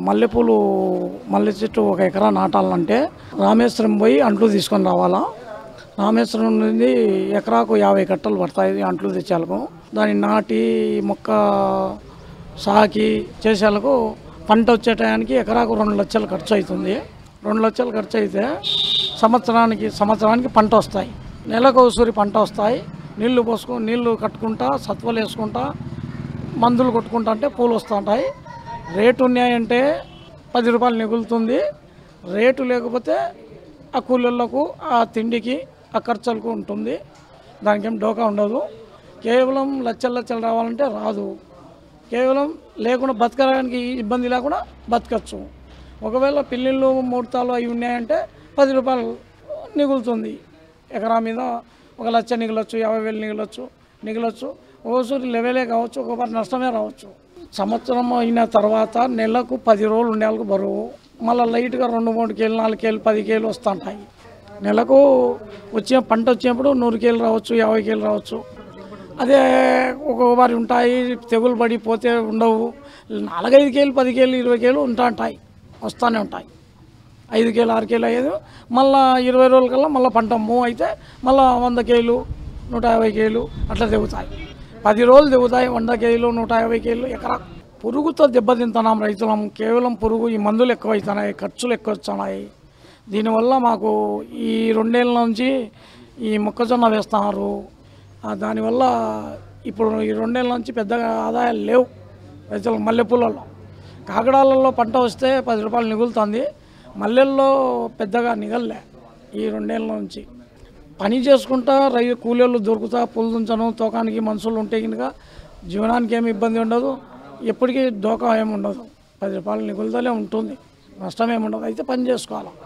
మల్లెపూలు మల్లె చెట్టు 1 ఎకరా నాటాలంటే రామేశ్వరం పోయి అంట్లు తీసుకొని రావాలా. రామేశ్వరం నుండి ఎకరాకు 50 కట్టలు పడతాయి అంట్లు తెచ్చేలకు. దాన్ని నాటి మొక్క సాకి చేసేలకు పంట వచ్చే టయానికి ఎకరాకు 2 లక్షలు ఖర్చు అవుతుంది. 2 లక్షలు ఖర్చు అయితే సంవత్సరానికి పంట వస్తాయి. నెలకు ఒకసారి పంట వస్తాయి. నీళ్లు కట్టుకుంటా సత్వలు వేసుకుంటా మందులు కొట్టుకుంటా అంటే పూలు వస్తుంటాయి. రేటు ఉన్నాయంటే 10 రూపాయలు మిగులుతుంది. రేటు లేకపోతే ఆ కూలీలకు ఆ తిండికి ఆ ఖర్చులకు ఉంటుంది. దానికేం డోకా ఉండదు. కేవలం లక్షలు రావాలంటే రాదు. కేవలం లేకుండా బతకడానికి ఇబ్బంది లేకుండా బతకచ్చు. ఒకవేళ పిల్లిళ్ళు ముహూర్తాలు అవి ఉన్నాయంటే 10 రూపాయలు మిగులుతుంది. ఎకరా మీద 1 లక్ష మిగలొచ్చు, 50,000 మిగలొచ్చు. ఓసారి లెవెలే కావచ్చు, ఒకసారి నష్టమే రావచ్చు. సంవత్సరం అయిన తర్వాత నెలకు 10 రోజులు ఉండేందుకు బరువు, మళ్ళీ లైట్గా 2-3 కేలు 4 కేలు 10 కేలు వస్తుంటాయి. నెలకు పంట వచ్చినప్పుడు 100 కేలు రావచ్చు, 50 కేలు రావచ్చు. అదే ఒక్కొక్కసారి ఉంటాయి, తెగులు పడిపోతే ఉండవు. 4-5 కేలు 10 కేలు 20 కేలు ఉంటాయి, వస్తూనే ఉంటాయి. 5 కేలు 6 కేలు అయ్యేది. మళ్ళీ 20 రోజుల కల్లా మళ్ళీ పంట మూవ్ అయితే మళ్ళీ 100 కేలు 150 కేలు అట్లా దిగుతాయి. 10 రోజులు దిగుతాయి 100 కేలు 150 కేలు ఎకరా. పురుగుతో దెబ్బతింటున్నాం రైతులం. కేవలం పురుగు, ఈ మందులు ఎక్కువ అవుతున్నాయి, ఖర్చులు ఎక్కువ వస్తున్నాయి. దీనివల్ల మాకు ఈ 2 ఏళ్ళ నుంచి ఈ మొక్కజొన్న వేస్తున్నారు. దానివల్ల ఇప్పుడు ఈ 2 ఏళ్ళ నుంచి పెద్దగా ఆదాయాలు లేవు రైతులకు. మల్లెపూలలో కాకడాలలో పంట వస్తే 10 రూపాయలు మిగులుతుంది. మల్లెల్లో పెద్దగా నిగల్లే ఈ 2 ఏళ్ళ నుంచి. పని చేసుకుంటా కూలీలు దొరుకుతా పూలు దుంచను తోకానికి మనుషులు ఉంటే కనుక జీవనానికి ఏమి ఇబ్బంది ఉండదు. ఎప్పటికీ డోకా ఏమి ఉండదు. 10 రూపాయలు మిగులుతూనే ఉంటుంది. నష్టం ఏమి ఉండదు. అయితే పని చేసుకోవాలి.